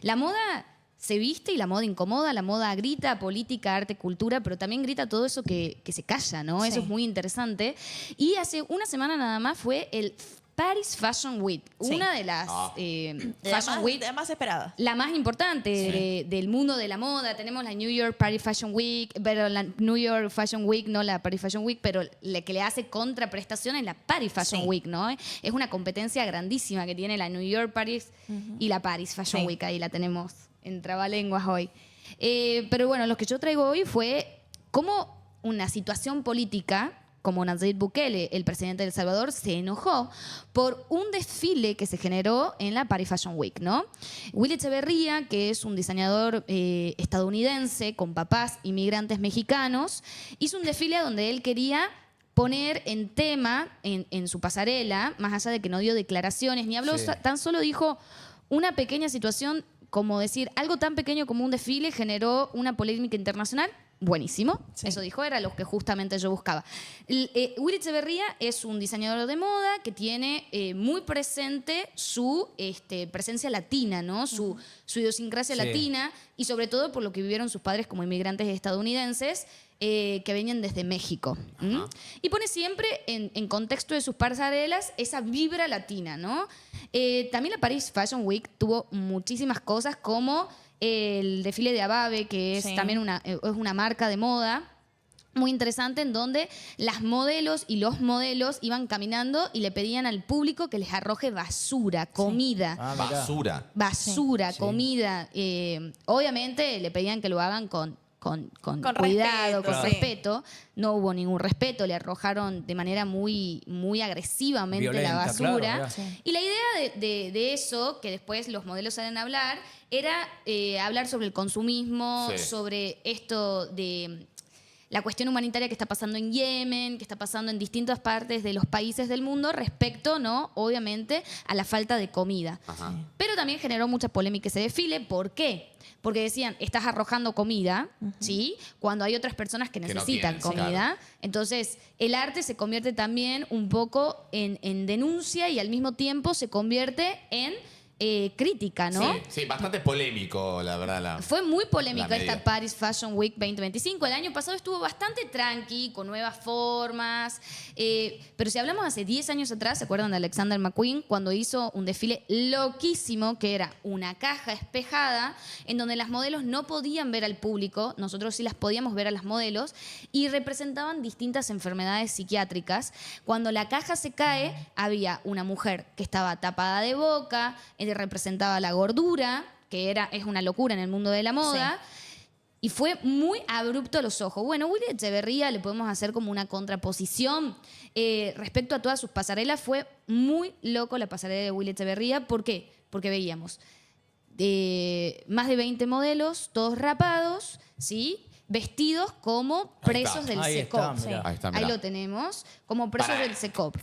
La moda se viste y la moda incomoda, la moda grita política, arte, cultura, pero también grita todo eso que se calla, ¿no? Sí. Eso es muy interesante. Y hace una semana nada más fue el Paris Fashion Week, Sí. una de las Fashion Week De las más esperadas. la más importante del mundo de la moda. Tenemos la New York Paris Fashion Week, pero la New York Fashion Week, no la Paris Fashion Week, pero la que le hace contraprestación es la Paris Fashion Sí. Week, ¿no? Es una competencia grandísima que tiene la New York Paris y la Paris Fashion Sí. Week. Ahí la tenemos en trabalenguas hoy. Pero bueno, lo que yo traigo hoy fue cómo una situación política como Nayib Bukele, el presidente de El Salvador, se enojó por un desfile que se generó en la Paris Fashion Week, ¿no? Willy Echeverría, que es un diseñador estadounidense con papás inmigrantes mexicanos, hizo un desfile donde él quería poner en tema en su pasarela, más allá de que no dio declaraciones ni habló, tan solo dijo una pequeña situación, como decir, algo tan pequeño como un desfile generó una polémica internacional. Buenísimo, Sí. eso dijo, era lo que justamente yo buscaba. Willy Echeverría es un diseñador de moda que tiene muy presente su presencia latina, ¿no? Su idiosincrasia latina y sobre todo por lo que vivieron sus padres como inmigrantes estadounidenses que venían desde México. Y pone siempre en contexto de sus pasarelas esa vibra latina, ¿no? También la Paris Fashion Week tuvo muchísimas cosas como el desfile de Ababe, que es también es una marca de moda muy interesante en donde las modelos y los modelos iban caminando y le pedían al público que les arroje basura, comida. Basura. Basura, comida. Obviamente le pedían que lo hagan con cuidado, respeto, con sí. respeto. No hubo ningún respeto, le arrojaron de manera muy, muy agresivamente Violenta, la basura. claro, Sí. Y la idea de eso, que después los modelos salen a hablar, era hablar sobre el consumismo, Sí. sobre esto de la cuestión humanitaria que está pasando en Yemen, que está pasando en distintas partes de los países del mundo respecto, ¿no? Obviamente, a la falta de comida. Ajá. Pero también generó mucha polémica ese desfile. ¿Por qué? Porque decían, estás arrojando comida, ¿sí? Cuando hay otras personas que no necesitan tienen, sí, comida. claro. Entonces, el arte se convierte también un poco en denuncia y al mismo tiempo se convierte en crítica, ¿no? Sí, bastante polémico, la verdad. Fue muy polémica la medida. esta Paris Fashion Week 2025. El año pasado estuvo bastante tranqui, con nuevas formas. Pero si hablamos hace 10 años atrás, ¿se acuerdan de Alexander McQueen? Cuando hizo un desfile loquísimo, que era una caja espejada, en donde las modelos no podían ver al público, nosotros sí las podíamos ver a las modelos, y representaban distintas enfermedades psiquiátricas. Cuando la caja se cae, había una mujer que estaba tapada de boca, representaba la gordura, que es una locura en el mundo de la moda, y fue muy abrupto a los ojos. Bueno, Willy Echeverría le podemos hacer como una contraposición respecto a todas sus pasarelas. Fue muy loco la pasarela de Willy Echeverría. ¿Por qué? Porque veíamos más de 20 modelos, todos rapados, ¿sí? Vestidos como presos del Ahí SECOP. está, mirá. Ahí está, Ahí mirá. lo tenemos, como presos del SECOP.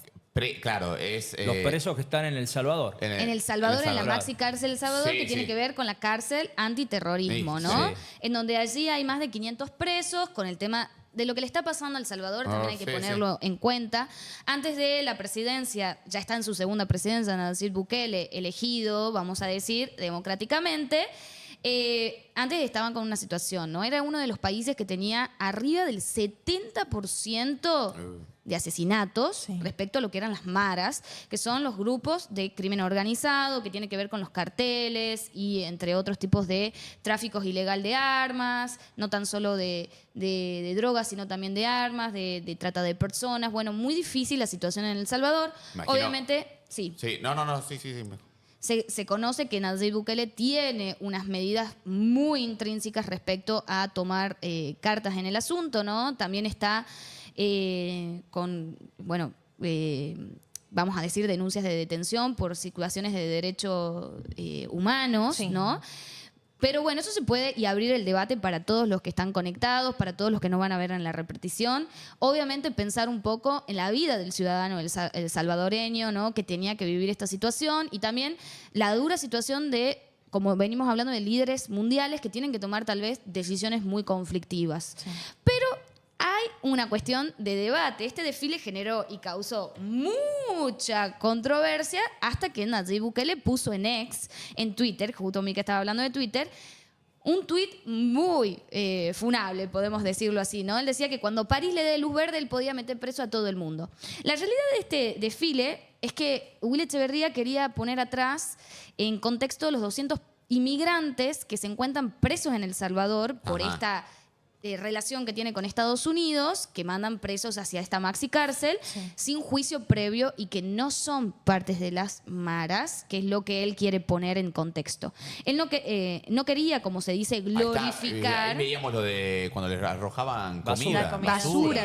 Claro, es... Los presos que están en El Salvador. En El Salvador, en la Salvador. maxi cárcel El Salvador, Sí, que tiene sí. que ver con la cárcel antiterrorismo, Sí, ¿no? sí. En donde allí hay más de 500 presos con el tema de lo que le está pasando a El Salvador, también hay que ponerlo en cuenta. Antes de la presidencia, ya está en su segunda presidencia, Nayib Bukele, elegido, vamos a decir, democráticamente. Antes estaban con una situación, ¿no? Era uno de los países que tenía arriba del 70% de asesinatos respecto a lo que eran las maras, que son los grupos de crimen organizado, que tiene que ver con los carteles y entre otros tipos de tráficos ilegal de armas, no tan solo de drogas, sino también de armas, de trata de personas. Bueno, muy difícil la situación en El Salvador. Imagino. Obviamente, sí. Sí, sí. Se conoce que Nayib Bukele tiene unas medidas muy intrínsecas respecto a tomar cartas en el asunto, ¿no? También está vamos a decir, denuncias de detención por situaciones de derechos humanos, ¿no? Pero bueno, eso se puede y abrir el debate para todos los que están conectados, para todos los que no van a ver en la repetición. Obviamente pensar un poco en la vida del ciudadano el salvadoreño, ¿no? Que tenía que vivir esta situación y también la dura situación de, como venimos hablando, de líderes mundiales que tienen que tomar tal vez decisiones muy conflictivas. Pero hay una cuestión de debate. Este desfile generó y causó mucha controversia hasta que Nayib Bukele puso en X, en Twitter, justo Mika estaba hablando de Twitter, un tuit muy funable, podemos decirlo así, ¿no? Él decía que cuando París le dé luz verde, él podía meter preso a todo el mundo. La realidad de este desfile es que Willy Echeverría quería poner atrás en contexto los 200 inmigrantes que se encuentran presos en El Salvador por esta relación que tiene con Estados Unidos, que mandan presos hacia esta maxi cárcel sin juicio previo y que no son partes de las maras, que es lo que él quiere poner en contexto. Él no quería, como se dice, glorificar. Ahí veíamos lo de cuando les arrojaban comida.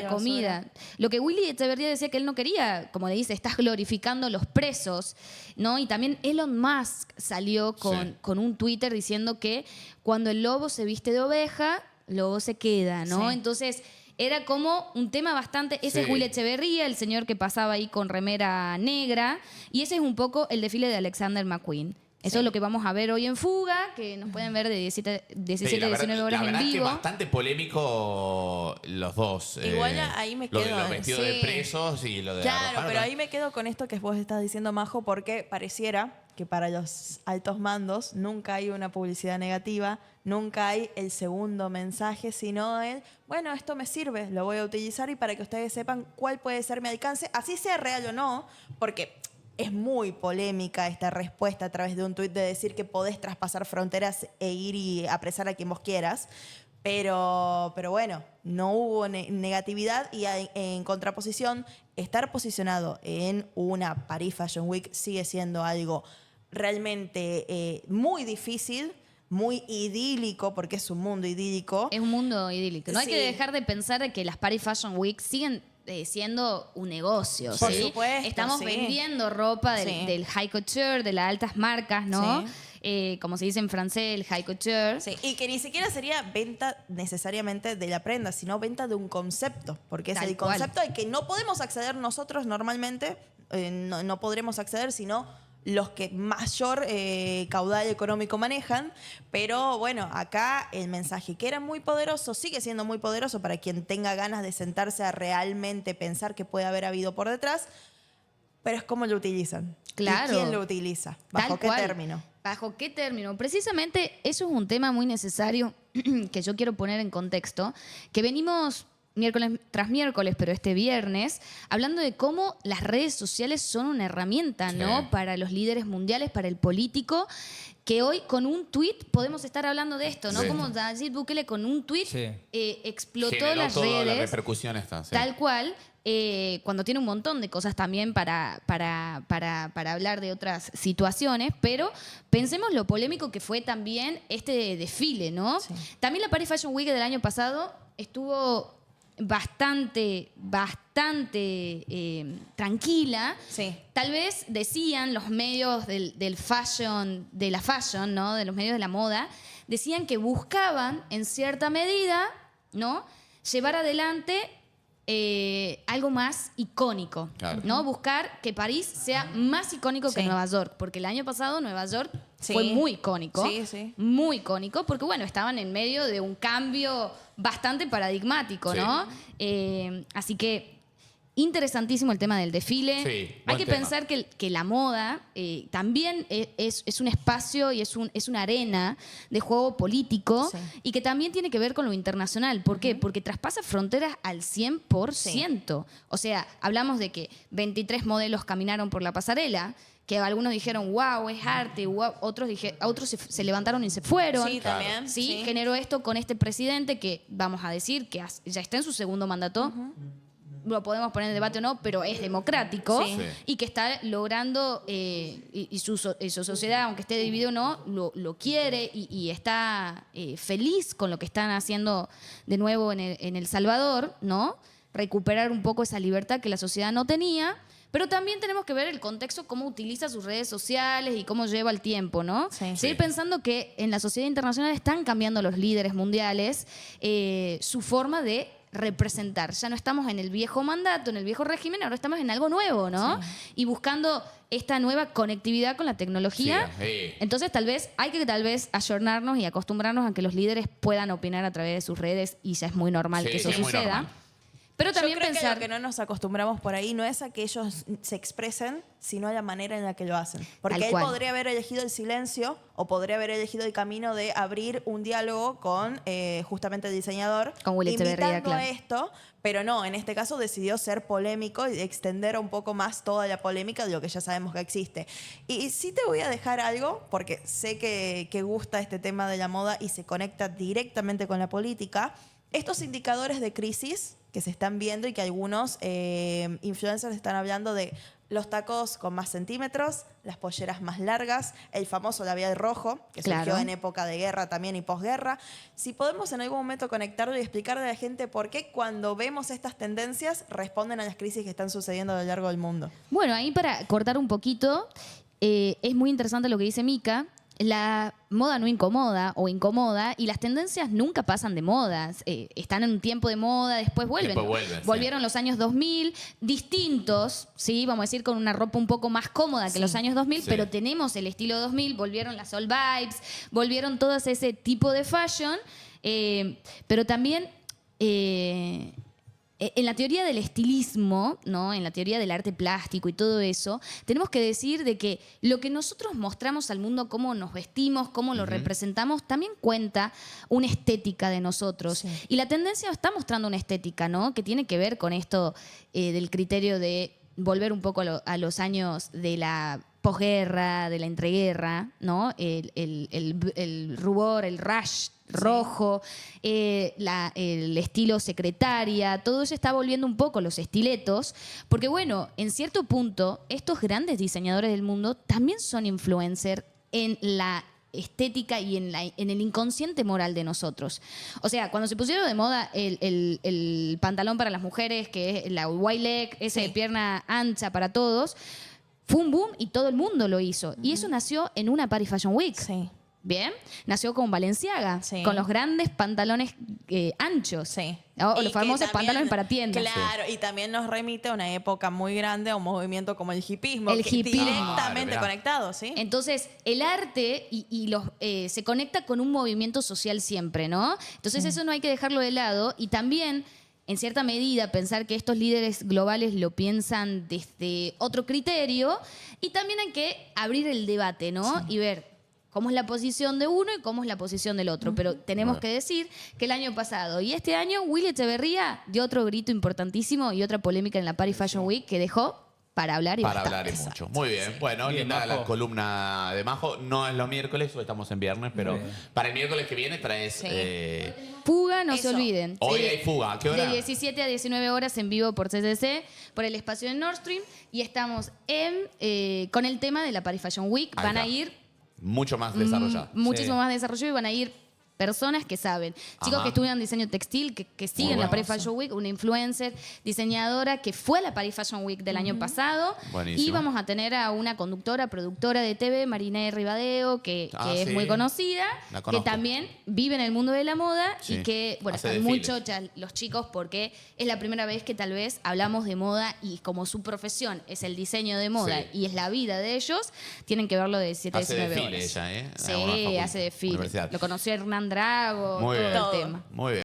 Comida. Lo que Willy Echeverría decía que él no quería, como le dice, estás glorificando los presos, ¿no? Y también Elon Musk salió con un Twitter diciendo que cuando el lobo se viste de oveja, luego se queda, ¿no? Sí. Entonces, era como un tema bastante... Ese es Willy Echeverría, el señor que pasaba ahí con remera negra, y ese es un poco el desfile de Alexander McQueen. Eso es lo que vamos a ver hoy en Fuga, que nos pueden ver de 17 a 19 horas en La verdad vivo. es que bastante polémico los dos. Igual ahí me quedo. Los vestidos de presos y lo de Claro, arrojar, pero ¿no? ahí me quedo con esto que vos estás diciendo, Majo, porque pareciera que para los altos mandos nunca hay una publicidad negativa, nunca hay el segundo mensaje, sino el, bueno, esto me sirve, lo voy a utilizar y para que ustedes sepan cuál puede ser mi alcance, así sea real o no, porque es muy polémica esta respuesta a través de un tuit de decir que podés traspasar fronteras e ir y apresar a quien vos quieras. Pero bueno, no hubo negatividad y en contraposición, estar posicionado en una Paris Fashion Week sigue siendo algo realmente muy difícil, muy idílico, porque es un mundo idílico. Es un mundo idílico. No hay Sí. que dejar de pensar que las Paris Fashion Week siguen siendo un negocio. Por ¿sí? supuesto, Estamos sí. vendiendo ropa del high couture, de las altas marcas, ¿no? Sí. Como se dice en francés, el high couture. Sí, y que ni siquiera sería venta necesariamente de la prenda, sino venta de un concepto, porque es Tal el cual. concepto al que no podemos acceder nosotros normalmente, no podremos acceder, sino los que mayor caudal económico manejan, pero bueno, acá el mensaje que era muy poderoso, sigue siendo muy poderoso para quien tenga ganas de sentarse a realmente pensar que puede haber habido por detrás, pero es cómo lo utilizan. Claro. ¿Y quién lo utiliza? ¿Bajo Tal qué cual. término? ¿Bajo qué término? Precisamente eso es un tema muy necesario que yo quiero poner en contexto, que venimos miércoles tras miércoles, pero este viernes, hablando de cómo las redes sociales son una herramienta, ¿no? Sí. Para los líderes mundiales, para el político, que hoy con un tuit podemos estar hablando de esto, ¿no? Sí. Como Nayib Bukele con un tuit explotó Generó las toda la redes. repercusión esta. Sí. Tal cual, cuando tiene un montón de cosas también para hablar de otras situaciones, pero pensemos lo polémico que fue también este desfile, ¿no? Sí. También la Paris Fashion Week del año pasado estuvo bastante tranquila. Sí. Tal vez decían los medios del fashion, de la fashion, ¿no? De los medios de la moda, decían que buscaban, en cierta medida, ¿no? Llevar adelante algo más icónico, Claro. ¿no? Buscar que París sea más icónico que Sí. Nueva York, porque el año pasado Nueva York Sí. fue muy icónico, Sí, sí. muy icónico, porque bueno, estaban en medio de un cambio bastante paradigmático, Sí. ¿no? Así que interesantísimo el tema del desfile. Sí, Hay buen que tema. pensar que la moda también es un espacio y es una arena de juego político Sí. y que también tiene que ver con lo internacional. ¿Por qué? Porque traspasa fronteras al 100%. O sea, hablamos de que 23 modelos caminaron por la pasarela, que algunos dijeron, wow, es arte, wow, otros se levantaron y se fueron. Sí, Claro. también. Sí, generó esto con este presidente que, vamos a decir, que ya está en su segundo mandato. Lo podemos poner en debate o no, pero es democrático Sí. Sí. y que está logrando, y su sociedad, aunque esté dividida o no, lo quiere y está feliz con lo que están haciendo de nuevo en El Salvador, ¿no? Recuperar un poco esa libertad que la sociedad no tenía. Pero también tenemos que ver el contexto, cómo utiliza sus redes sociales y cómo lleva el tiempo, ¿no? Sí. Seguir pensando que en la sociedad internacional están cambiando los líderes mundiales su forma de representar. Ya no estamos en el viejo mandato, en el viejo régimen, ahora estamos en algo nuevo, ¿no? Y buscando esta nueva conectividad con la tecnología. Sí. Entonces hay que ayornarnos y acostumbrarnos a que los líderes puedan opinar a través de sus redes y ya es muy normal Sí, que eso sí, es muy suceda. normal. Pero también Yo creo que pensar... lo que no nos acostumbramos por ahí no es a que ellos se expresen, sino a la manera en la que lo hacen. Porque Tal él cual. podría haber elegido el silencio o podría haber elegido el camino de abrir un diálogo con justamente el diseñador, Con Willy Echeverría, invitando claro. a esto, pero no, en este caso decidió ser polémico y extender un poco más toda la polémica de lo que ya sabemos que existe. Y sí te voy a dejar algo, porque sé que gusta este tema de la moda y se conecta directamente con la política. Estos indicadores de crisis que se están viendo y que algunos influencers están hablando de los tacos con más centímetros, las polleras más largas, el famoso labial rojo, que Claro. surgió en época de guerra también y posguerra. Si podemos en algún momento conectarlo y explicarle a la gente por qué cuando vemos estas tendencias responden a las crisis que están sucediendo a lo largo del mundo. Bueno, ahí para cortar un poquito, es muy interesante lo que dice Mika. La moda no incomoda o incomoda y las tendencias nunca pasan de moda. Están en un tiempo de moda, después vuelven. Después vuelven, sí. Volvieron los años 2000, distintos, ¿sí? Vamos a decir con una ropa un poco más cómoda que los años 2000, Sí. pero tenemos el estilo 2000, volvieron las All Vibes, volvieron todo ese tipo de fashion, pero también... en la teoría del estilismo, ¿no? En la teoría del arte plástico y todo eso, tenemos que decir de que lo que nosotros mostramos al mundo, cómo nos vestimos, cómo lo representamos, también cuenta una estética de nosotros. Sí. Y la tendencia está mostrando una estética, ¿no? Que tiene que ver con esto del criterio de volver un poco a los años de la posguerra, de la entreguerra, ¿no? El rubor, el rush rojo, el estilo secretaria, todo eso está volviendo un poco los estiletos, porque bueno, en cierto punto, estos grandes diseñadores del mundo también son influencers en la estética y en el inconsciente moral de nosotros. O sea, cuando se pusieron de moda el pantalón para las mujeres, que es la wide leg, ese de pierna ancha para todos, fue un boom y todo el mundo lo hizo. Y eso nació en una Paris Fashion Week. Sí. Bien, nació con Balenciaga, Sí. con los grandes pantalones anchos. Sí. O Y los que famosos también- pantalones para tiendas. Claro, y también nos remite a una época muy grande, a un movimiento como el hipismo. El que hipismo. directamente Claro, mirá. conectado, ¿sí? Entonces, el arte se conecta con un movimiento social siempre, ¿no? Entonces, eso no hay que dejarlo de lado. Y también, en cierta medida, pensar que estos líderes globales lo piensan desde otro criterio. Y también hay que abrir el debate, ¿no? Y ver cómo es la posición de uno y cómo es la posición del otro. Pero tenemos que decir que el año pasado y este año, Willy Echeverría dio otro grito importantísimo y otra polémica en la Paris Fashion Week que dejó para hablar y Para bastante. hablar y mucho. Muy bien. Bueno, Bien, linda la Majo. columna de Majo. No es los miércoles, hoy estamos en viernes, pero Muy bien. para el miércoles que viene traes... Sí. Fuga, no se Eso. olviden. Hoy Sí. hay fuga. ¿A qué hora? De 17 a 19 horas en vivo por CCC, por el espacio de Nord Stream. Y estamos con el tema de la Paris Fashion Week. Ahí Van a está. ir Mucho más desarrollado. muchísimo Sí. más desarrollado y van a ir personas que saben. Chicos Ajá. que estudian diseño textil, que siguen Muy la bueno. Paris Fashion Week, una influencer, diseñadora que fue a la Paris Fashion Week del año pasado. Buenísimo. Y vamos a tener a una conductora, productora de TV, Marina Ribadeo, que es sí. muy conocida, La que conozco. también vive en el mundo de la moda Sí. y que, bueno, Hace están muy desfiles. chochas los chicos porque es la primera vez que tal vez hablamos de moda y como su profesión es el diseño de moda Sí. y es la vida de ellos, tienen que verlo de 17 a Hace 19 desfile horas. ella, ¿eh? En Sí, alguna hace desfile. universidad. Lo conoció Hernán Drago, Muy todo bien. el tema. Muy bien.